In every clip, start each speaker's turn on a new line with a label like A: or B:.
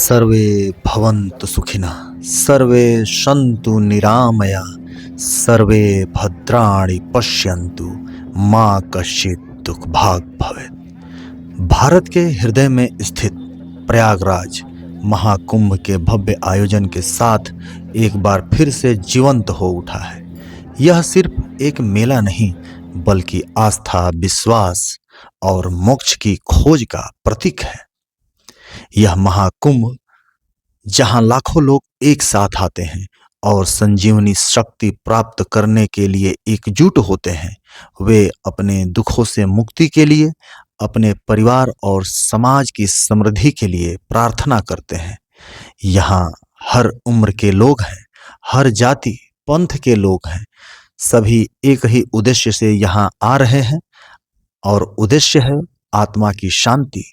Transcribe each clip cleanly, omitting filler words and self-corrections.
A: सर्वे भवन्तु सुखिनः, सर्वे सन्तु निरामया, सर्वे भद्राणि पश्यन्तु, माँ कश्चित् दुख भाग भवेत्। भारत के हृदय में स्थित प्रयागराज महाकुंभ के भव्य आयोजन के साथ एक बार फिर से जीवंत हो उठा है। यह सिर्फ एक मेला नहीं बल्कि आस्था, विश्वास और मोक्ष की खोज का प्रतीक है। यह महाकुंभ जहां लाखों लोग एक साथ आते हैं और संजीवनी शक्ति प्राप्त करने के लिए एकजुट होते हैं, वे अपने दुखों से मुक्ति के लिए, अपने परिवार और समाज की समृद्धि के लिए प्रार्थना करते हैं। यहाँ हर उम्र के लोग हैं, हर जाति पंथ के लोग हैं, सभी एक ही उद्देश्य से यहाँ आ रहे हैं और उद्देश्य है आत्मा की शांति,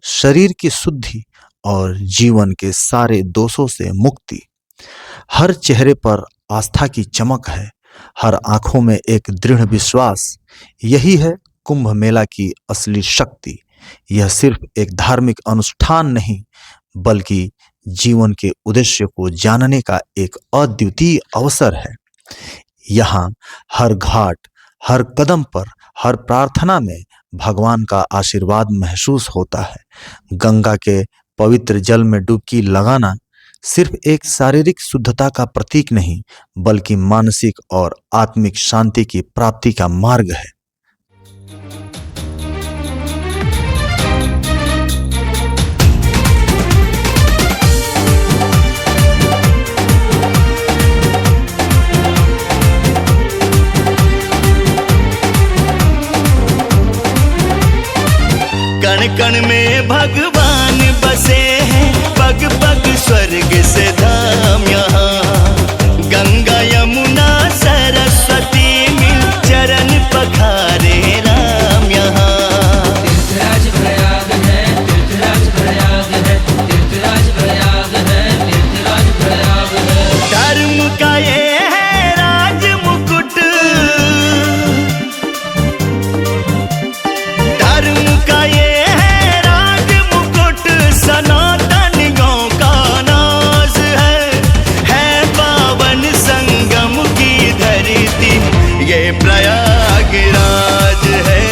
A: शरीर की शुद्धि और जीवन के सारे दोषों से मुक्ति। हर चेहरे पर आस्था की चमक है, हर आंखों में एक दृढ़ विश्वास। यही है कुंभ मेला की असली शक्ति। यह सिर्फ एक धार्मिक अनुष्ठान नहीं बल्कि जीवन के उद्देश्य को जानने का एक अद्वितीय अवसर है। यहाँ हर घाट, हर कदम पर, हर प्रार्थना में भगवान का आशीर्वाद महसूस होता है। गंगा के पवित्र जल में डुबकी लगाना सिर्फ एक शारीरिक शुद्धता का प्रतीक नहीं बल्कि मानसिक और आत्मिक शांति की प्राप्ति का मार्ग है।
B: कण कण में भगवान बसे हैं, पग पग स्वर्ग से धाम यहाँ। गंगा यमुना सरस्वती मिल चरण पखारे राम यहाँ।
C: तीर्थराज प्रयाग है, तीर्थराज प्रयाग है, तीर्थराज प्रयाग है, तीर्थराज प्रयाग है।
B: धर्म का ये है राज मुकुट, धर्म का ये सनातन गौ का नाज है पावन संगम की धरती। ये प्रयागराज है,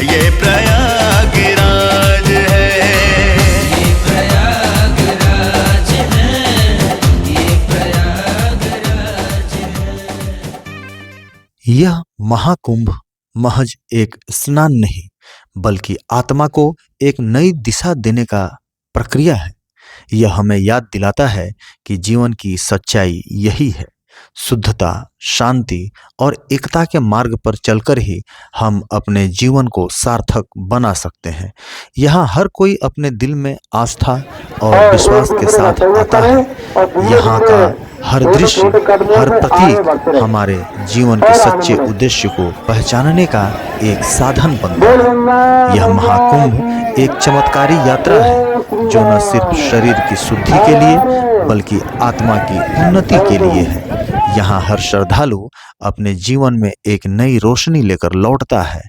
B: ये प्रयागराज है,
C: ये प्रयागराज है, ये प्रयागराज है।
A: यह महाकुंभ महज एक स्नान नहीं बल्कि आत्मा को एक नई दिशा देने का प्रक्रिया है। यह हमें याद दिलाता है कि जीवन की सच्चाई यही है। शुद्धता, शांति और एकता के मार्ग पर चलकर ही हम अपने जीवन को सार्थक बना सकते हैं। यहाँ हर कोई अपने दिल में आस्था और विश्वास के साथ आता है। यहाँ का हर दृश्य, हर प्रतीक हमारे जीवन के सच्चे उद्देश्य को पहचानने का एक साधन बनता है। यह महाकुंभ एक चमत्कारी यात्रा है जो न सिर्फ शरीर की शुद्धि के लिए बल्कि आत्मा की उन्नति के लिए है। यहाँ हर श्रद्धालु अपने जीवन में एक नई रोशनी लेकर लौटता है।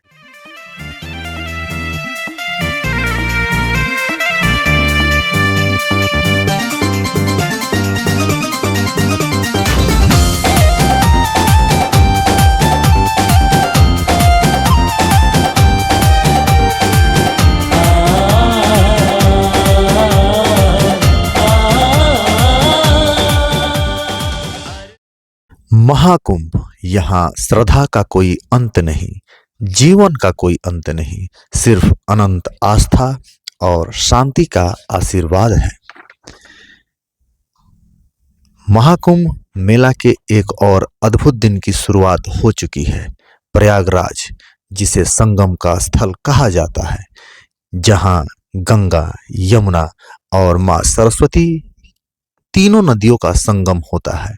A: महाकुंभ यहाँ श्रद्धा का कोई अंत नहीं, जीवन का कोई अंत नहीं, सिर्फ अनंत आस्था और शांति का आशीर्वाद है। महाकुंभ मेला के एक और अद्भुत दिन की शुरुआत हो चुकी है। प्रयागराज, जिसे संगम का स्थल कहा जाता है, जहाँ गंगा, यमुना और माँ सरस्वती तीनों नदियों का संगम होता है।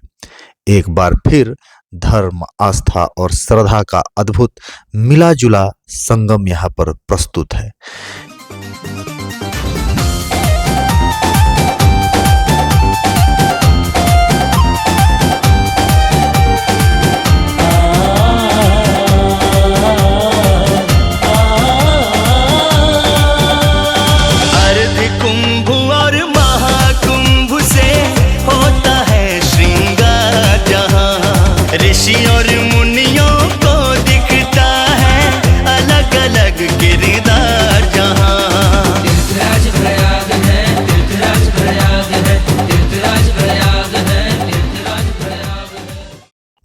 A: एक बार फिर धर्म, आस्था और श्रद्धा का अद्भुत मिला जुला संगम यहाँ पर प्रस्तुत है।
B: अर्ध कुंभ और महा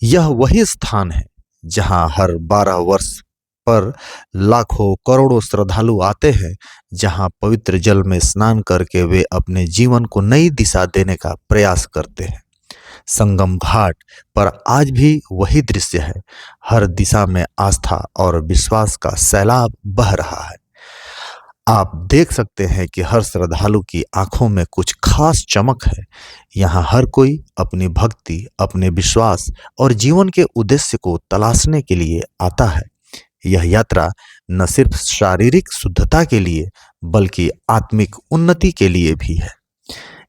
A: यह वही स्थान है जहां हर 12 वर्ष पर लाखों करोड़ों श्रद्धालु आते हैं, जहां पवित्र जल में स्नान करके वे अपने जीवन को नई दिशा देने का प्रयास करते हैं। संगम घाट पर आज भी वही दृश्य है। हर दिशा में आस्था और विश्वास का सैलाब बह रहा है। आप देख सकते हैं कि हर श्रद्धालु की आंखों में कुछ खास चमक है। यहाँ हर कोई अपनी भक्ति, अपने विश्वास और जीवन के उद्देश्य को तलाशने के लिए आता है। यह यात्रा न सिर्फ शारीरिक शुद्धता के लिए बल्कि आत्मिक उन्नति के लिए भी है।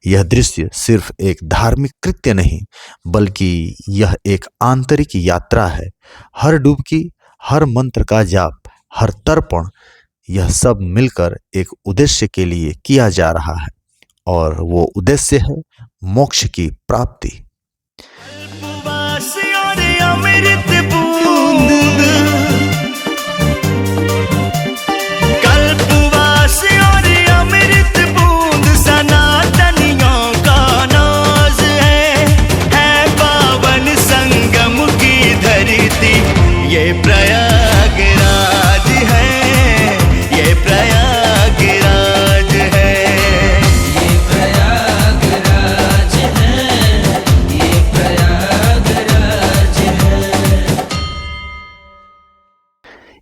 A: यह दृश्य सिर्फ एक धार्मिक कृत्य नहीं बल्कि यह एक आंतरिक यात्रा है। हर डुबकी, हर मंत्र का जाप, हर तर्पण, यह सब मिलकर एक उद्देश्य के लिए किया जा रहा है और वो उद्देश्य है मोक्ष की प्राप्ति।
B: उपवास और अमृत बूंद, कल्पवास और अमृत बूंद सनातनियों का नाज है पावन संगम की धरती ये प्रयागराज है, ये प्रयागराज है।
C: ये प्रयागराज है, ये प्रयागराज है।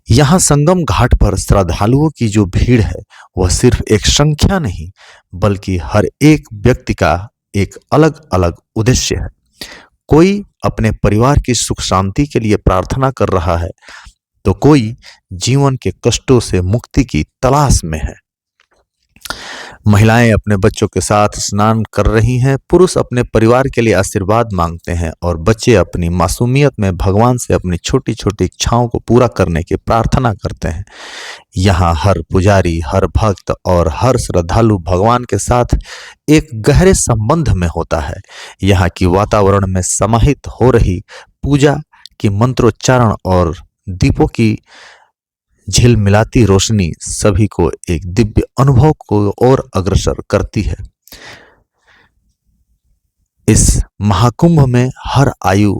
A: यहाँ संगम घाट पर श्रद्धालुओं की जो भीड़ है वह सिर्फ एक संख्या नहीं बल्कि हर एक व्यक्ति का एक अलग अलग उद्देश्य है। कोई अपने परिवार की सुख शांति के लिए प्रार्थना कर रहा है तो कोई जीवन के कष्टों से मुक्ति की तलाश में है। महिलाएं अपने बच्चों के साथ स्नान कर रही हैं, पुरुष अपने परिवार के लिए आशीर्वाद मांगते हैं और बच्चे अपनी मासूमियत में भगवान से अपनी छोटी छोटी इच्छाओं को पूरा करने की प्रार्थना करते हैं। यहाँ हर पुजारी, हर भक्त और हर श्रद्धालु भगवान के साथ एक गहरे संबंध में होता है। यहाँ की वातावरण में समाहित हो रही पूजा की मंत्रोच्चारण और दीपों की झिलमिलाती रोशनी सभी को एक दिव्य अनुभव को और अग्रसर करती है। इस महाकुंभ में हर आयु,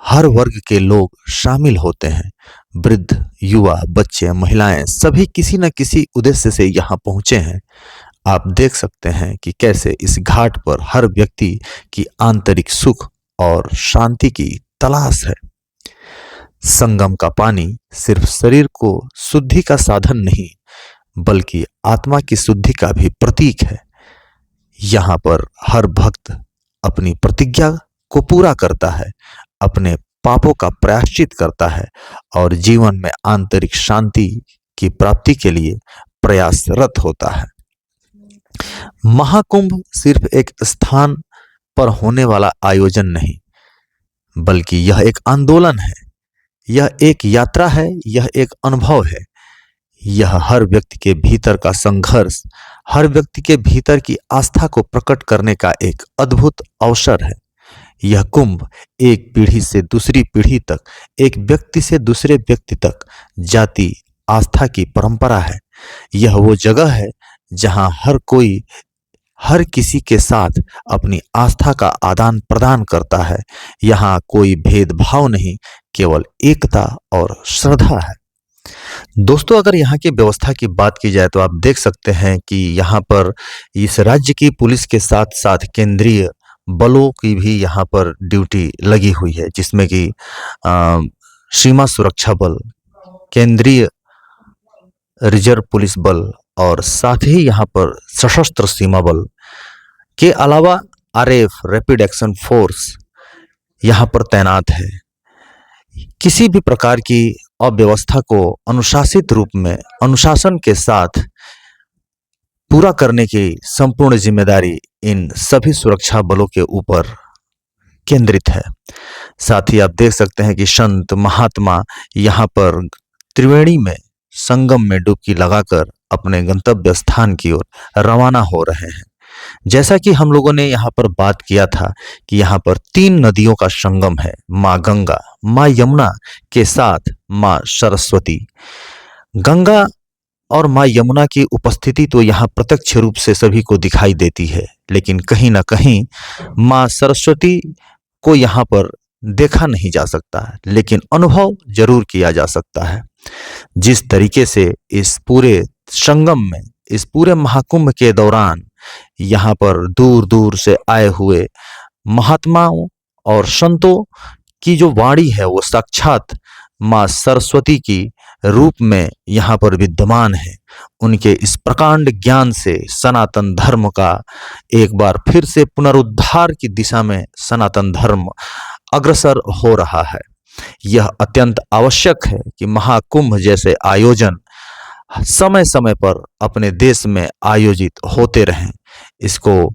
A: हर वर्ग के लोग शामिल होते हैं। वृद्ध, युवा, बच्चे, महिलाएं सभी किसी न किसी उद्देश्य से यहाँ पहुंचे हैं। आप देख सकते हैं कि कैसे इस घाट पर हर व्यक्ति की आंतरिक सुख और शांति की तलाश है। संगम का पानी सिर्फ शरीर को शुद्धि का साधन नहीं बल्कि आत्मा की शुद्धि का भी प्रतीक है। यहाँ पर हर भक्त अपनी प्रतिज्ञा को पूरा करता है, अपने पापों का प्रायश्चित करता है और जीवन में आंतरिक शांति की प्राप्ति के लिए प्रयासरत होता है। महाकुंभ सिर्फ एक स्थान पर होने वाला आयोजन नहीं बल्कि यह एक आंदोलन है, यह एक यात्रा है, यह एक अनुभव है। यह हर व्यक्ति के भीतर का संघर्ष, हर व्यक्ति के भीतर की आस्था को प्रकट करने का एक अद्भुत अवसर है। यह कुंभ एक पीढ़ी से दूसरी पीढ़ी तक, एक व्यक्ति से दूसरे व्यक्ति तक जाति आस्था की परंपरा है। यह वो जगह है जहां हर कोई हर किसी के साथ अपनी आस्था का आदान प्रदान करता है। यहाँ कोई भेदभाव नहीं, केवल एकता और श्रद्धा है। दोस्तों, अगर यहाँ की व्यवस्था की बात की जाए तो आप देख सकते हैं कि यहाँ पर इस राज्य की पुलिस के साथ साथ केंद्रीय बलों की भी यहाँ पर ड्यूटी लगी हुई है, जिसमें कि सीमा सुरक्षा बल, केंद्रीय रिजर्व पुलिस बल और साथ ही यहाँ पर सशस्त्र सीमा बल के अलावा आरएफ, रैपिड एक्शन फोर्स यहाँ पर तैनात है। किसी भी प्रकार की अव्यवस्था को अनुशासित रूप में अनुशासन के साथ पूरा करने की संपूर्ण जिम्मेदारी इन सभी सुरक्षा बलों के ऊपर केंद्रित है। साथ ही आप देख सकते हैं कि संत महात्मा यहाँ पर त्रिवेणी में संगम में डुबकी लगाकर अपने गंतव्य स्थान की ओर रवाना हो रहे हैं। जैसा कि हम लोगों ने यहाँ पर बात किया था कि यहाँ पर 3 नदियों का संगम है, माँ गंगा, माँ यमुना के साथ माँ सरस्वती। गंगा और माँ यमुना की उपस्थिति तो यहाँ प्रत्यक्ष रूप से सभी को दिखाई देती है, लेकिन कहीं ना कहीं माँ सरस्वती को यहाँ पर देखा नहीं जा सकता है, लेकिन अनुभव जरूर किया जा सकता है। जिस तरीके से इस पूरे संगम में, इस पूरे महाकुंभ के दौरान यहाँ पर दूर दूर से आए हुए महात्माओं और संतों की जो वाणी है वो साक्षात माँ सरस्वती की रूप में यहाँ पर विद्यमान है। उनके इस प्रकांड ज्ञान से सनातन धर्म का एक बार फिर से पुनरुद्धार की दिशा में सनातन धर्म अग्रसर हो रहा है। यह अत्यंत आवश्यक है कि महाकुंभ जैसे आयोजन समय समय पर अपने देश में आयोजित होते रहें। इसको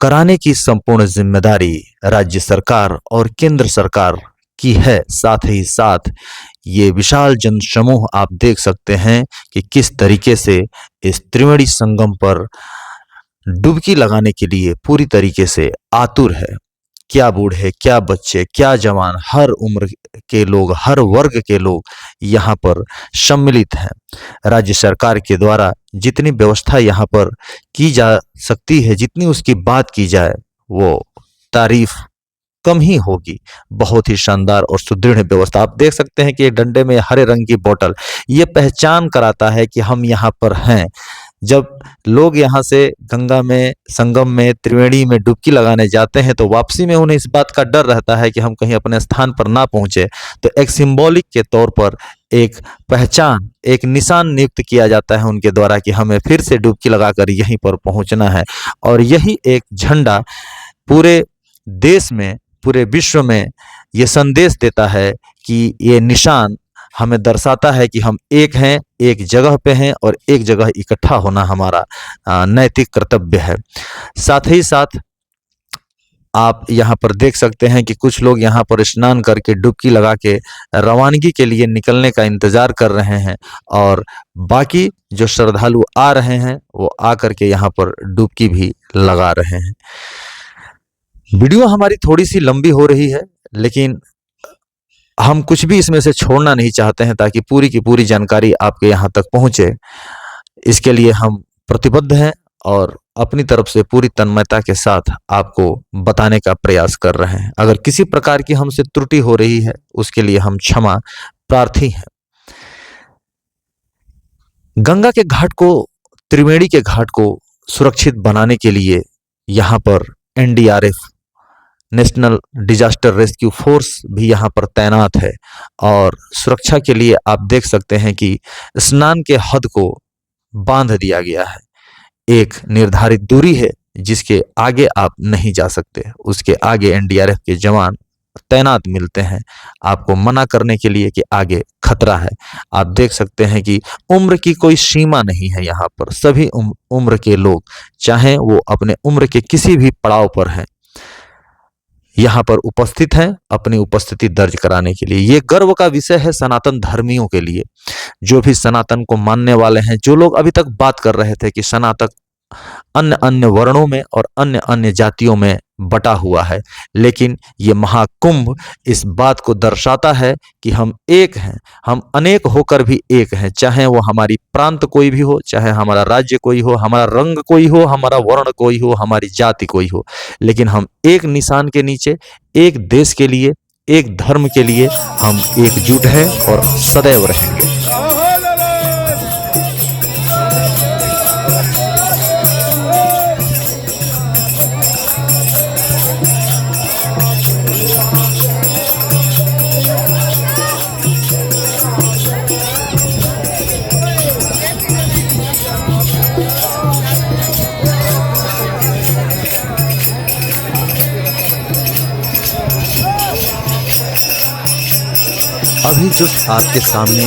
A: कराने की संपूर्ण जिम्मेदारी राज्य सरकार और केंद्र सरकार की है। साथ ही साथ ये विशाल जनसमूह आप देख सकते हैं कि किस तरीके से इस त्रिवेणी संगम पर डुबकी लगाने के लिए पूरी तरीके से आतुर है। क्या बूढ़े, क्या बच्चे, क्या जवान, हर उम्र के लोग, हर वर्ग के लोग यहाँ पर सम्मिलित हैं। राज्य सरकार के द्वारा जितनी व्यवस्था यहाँ पर की जा सकती है, जितनी उसकी बात की जाए वो तारीफ कम ही होगी। बहुत ही शानदार और सुदृढ़ व्यवस्था आप देख सकते हैं कि एक डंडे में हरे रंग की बोतल, ये पहचान कराता है कि हम यहाँ पर हैं। जब लोग यहाँ से गंगा में, संगम में, त्रिवेणी में डुबकी लगाने जाते हैं तो वापसी में उन्हें इस बात का डर रहता है कि हम कहीं अपने स्थान पर ना पहुंचे, तो एक सिंबॉलिक के तौर पर एक पहचान, एक निशान नियुक्त किया जाता है उनके द्वारा कि हमें फिर से डुबकी लगाकर यहीं पर पहुंचना है। और यही एक झंडा पूरे देश में, पूरे विश्व में ये संदेश देता है कि ये निशान हमें दर्शाता है कि हम एक हैं, एक जगह पे हैं और एक जगह इकट्ठा होना हमारा नैतिक कर्तव्य है। साथ ही साथ आप यहाँ पर देख सकते हैं कि कुछ लोग यहाँ पर स्नान करके डुबकी लगा के रवानगी के लिए निकलने का इंतजार कर रहे हैं और बाकी जो श्रद्धालु आ रहे हैं वो आ करके यहाँ पर डुबकी भी लगा रहे हैं। वीडियो हमारी थोड़ी सी लंबी हो रही है, लेकिन हम कुछ भी इसमें से छोड़ना नहीं चाहते हैं ताकि पूरी की पूरी जानकारी आपके यहाँ तक पहुँचे। इसके लिए हम प्रतिबद्ध हैं और अपनी तरफ से पूरी तन्मयता के साथ आपको बताने का प्रयास कर रहे हैं। अगर किसी प्रकार की हमसे त्रुटि हो रही है उसके लिए हम क्षमा प्रार्थी हैं। गंगा के घाट को, त्रिवेणी के घाट को सुरक्षित बनाने के लिए यहाँ पर NDRF, national disaster rescue force भी यहाँ पर तैनात है और सुरक्षा के लिए आप देख सकते हैं कि स्नान के हद को बांध दिया गया है। एक निर्धारित दूरी है जिसके आगे आप नहीं जा सकते, उसके आगे एनडीआरएफ के जवान तैनात मिलते हैं आपको मना करने के लिए कि आगे खतरा है। आप देख सकते हैं कि उम्र की कोई सीमा नहीं है। यहाँ पर सभी उम्र के लोग, चाहे वो अपने उम्र के किसी भी पड़ाव पर हैं, यहाँ पर उपस्थित हैं अपनी उपस्थिति दर्ज कराने के लिए। ये गर्व का विषय है सनातन धर्मियों के लिए, जो भी सनातन को मानने वाले हैं। जो लोग अभी तक बात कर रहे थे कि सनातन अन्य अन्य वर्णों में और अन्य अन्य जातियों में बटा हुआ है, लेकिन ये महाकुंभ इस बात को दर्शाता है कि हम एक हैं, हम अनेक होकर भी एक हैं। चाहे वो हमारी प्रांत कोई भी हो, चाहे हमारा राज्य कोई हो, हमारा रंग कोई हो, हमारा वर्ण कोई हो, हमारी जाति कोई हो, लेकिन हम एक निशान के नीचे, एक देश के लिए, एक धर्म के लिए हम एकजुट हैं और सदैव रहेंगे। अभी जो आपके सामने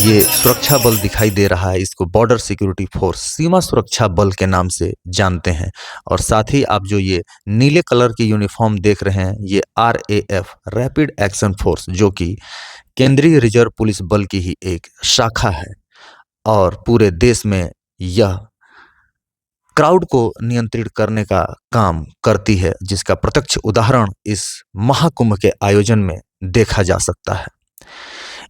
A: ये सुरक्षा बल दिखाई दे रहा है, इसको बॉर्डर सिक्योरिटी फोर्स, सीमा सुरक्षा बल के नाम से जानते हैं। और साथ ही आप जो ये नीले कलर की यूनिफॉर्म देख रहे हैं, ये RAF, रैपिड एक्शन फोर्स, जो कि केंद्रीय रिजर्व पुलिस बल की ही एक शाखा है और पूरे देश में यह क्राउड को नियंत्रित करने का काम करती है, जिसका प्रत्यक्ष उदाहरण इस महाकुंभ के आयोजन में देखा जा सकता है।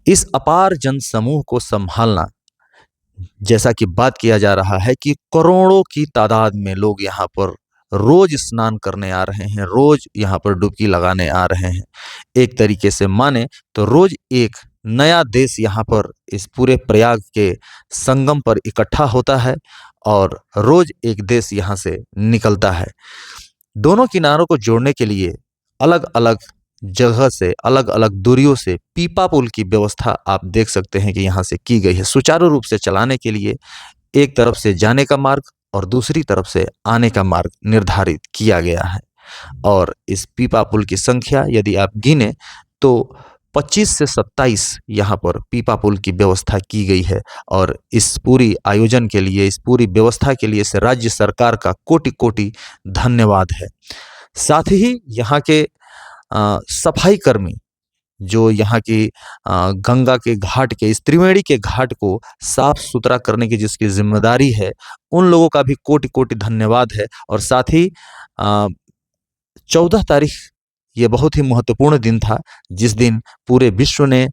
A: इस अपार जन समूह को संभालना, जैसा कि बात किया जा रहा है कि करोड़ों की तादाद में लोग यहाँ पर रोज स्नान करने आ रहे हैं, रोज यहाँ पर डुबकी लगाने आ रहे हैं। एक तरीके से माने तो रोज एक नया देश यहाँ पर इस पूरे प्रयाग के संगम पर इकट्ठा होता है और रोज एक देश यहाँ से निकलता है। दोनों किनारों को जोड़ने के लिए अलग अलग जगह से, अलग अलग दूरियों से पीपा पुल की व्यवस्था आप देख सकते हैं कि यहाँ से की गई है। सुचारू रूप से चलाने के लिए एक तरफ से जाने का मार्ग और दूसरी तरफ से आने का मार्ग निर्धारित किया गया है। और इस पीपा पुल की संख्या यदि आप गिने तो 25 से 27 यहाँ पर पीपा पुल की व्यवस्था की गई है। और इस पूरी आयोजन के लिए, इस पूरी व्यवस्था के लिए से राज्य सरकार का कोटि कोटि धन्यवाद है। साथ ही यहाँ के सफाई कर्मी जो यहाँ की गंगा के घाट के, इस त्रिवेणी के घाट को साफ सुथरा करने की जिसकी जिम्मेदारी है, उन लोगों का भी कोटि कोटि धन्यवाद है। और साथ ही 14 तारीख ये बहुत ही महत्वपूर्ण दिन था, जिस दिन पूरे विश्व ने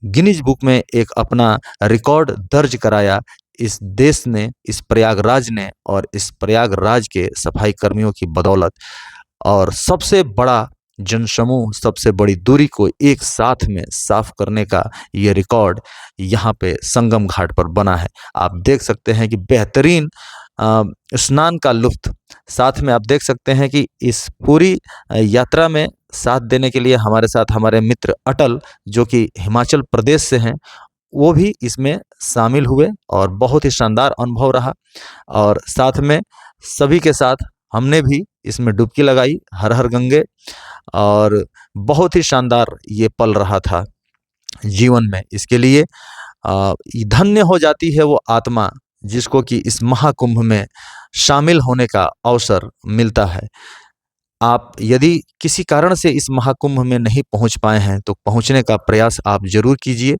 A: गिनीज बुक में एक अपना रिकॉर्ड दर्ज कराया। इस देश ने, इस प्रयागराज ने और इस प्रयागराज के सफाई कर्मियों की बदौलत। और सबसे बड़ा जनसमूह, सबसे बड़ी दूरी को एक साथ में साफ करने का ये रिकॉर्ड यहाँ पे संगम घाट पर बना है। आप देख सकते हैं कि बेहतरीन स्नान का लुत्फ। साथ में आप देख सकते हैं कि इस पूरी यात्रा में साथ देने के लिए हमारे साथ हमारे मित्र अटल, जो कि हिमाचल प्रदेश से हैं, वो भी इसमें शामिल हुए और बहुत ही शानदार अनुभव रहा। और साथ में सभी के साथ हमने भी इसमें डुबकी लगाई, हर हर गंगे, और बहुत ही शानदार ये पल रहा था जीवन में। इसके लिए धन्य हो जाती है वो आत्मा जिसको कि इस महाकुंभ में शामिल होने का अवसर मिलता है। आप यदि किसी कारण से इस महाकुंभ में नहीं पहुंच पाए हैं तो पहुंचने का प्रयास आप जरूर कीजिए।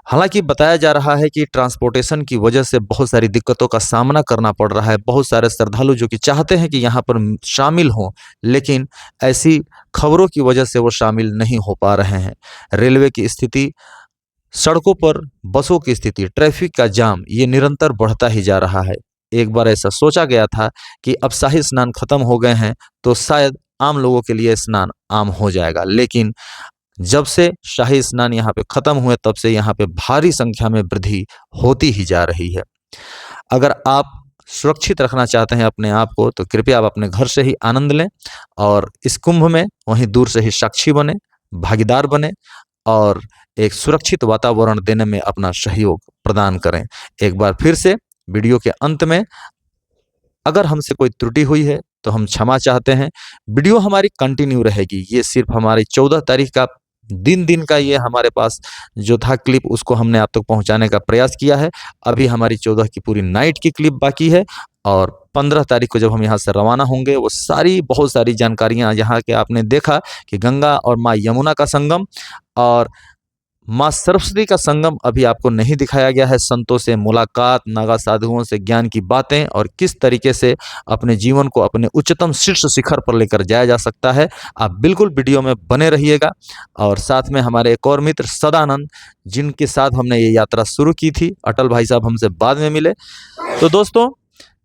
A: हालांकि बताया जा रहा है कि ट्रांसपोर्टेशन की वजह से बहुत सारी दिक्कतों का सामना करना पड़ रहा है। बहुत सारे श्रद्धालु जो कि चाहते हैं कि यहाँ पर शामिल हों, लेकिन ऐसी खबरों की वजह से वो शामिल नहीं हो पा रहे हैं। रेलवे की स्थिति, सड़कों पर बसों की स्थिति, ट्रैफिक का जाम, ये निरंतर बढ़ता ही जा रहा है। एक बार ऐसा सोचा गया था कि अब शाही स्नान खत्म हो गए हैं तो शायद आम लोगों के लिए स्नान आम हो जाएगा, लेकिन जब से शाही स्नान यहाँ पे खत्म हुए तब से यहाँ पे भारी संख्या में वृद्धि होती ही जा रही है। अगर आप सुरक्षित रखना चाहते हैं अपने आप को तो कृपया आप अपने घर से ही आनंद लें और इस कुंभ में वहीं दूर से ही साक्षी बने, भागीदार बने और एक सुरक्षित वातावरण देने में अपना सहयोग प्रदान करें। एक बार फिर से वीडियो के अंत में अगर हमसे कोई त्रुटि हुई है तो हम क्षमा चाहते हैं। वीडियो हमारी कंटिन्यू रहेगी। ये सिर्फ हमारी 14 तारीख का दिन का ये हमारे पास जो था क्लिप, उसको हमने आप तक पहुंचाने का प्रयास किया है। अभी हमारी 14 की पूरी नाइट की क्लिप बाकी है और 15 तारीख को जब हम यहाँ से रवाना होंगे वो बहुत सारी जानकारियाँ, यहाँ के आपने देखा कि गंगा और माँ यमुना का संगम और माँ सरस्वती का संगम अभी आपको नहीं दिखाया गया है। संतों से मुलाकात, नागा साधुओं से ज्ञान की बातें और किस तरीके से अपने जीवन को अपने उच्चतम शीर्ष शिखर पर लेकर जाया जा सकता है। आप बिल्कुल वीडियो में बने रहिएगा। और साथ में हमारे एक और मित्र सदानंद, जिनके साथ हमने ये यात्रा शुरू की थी, अटल भाई साहब हमसे बाद में मिले। तो दोस्तों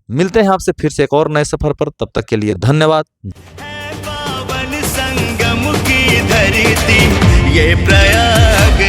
A: मिलते हैं आपसे फिर से एक और नए सफर पर, तब तक के लिए धन्यवाद।
B: पावन संगम की धरती ये प्रयाग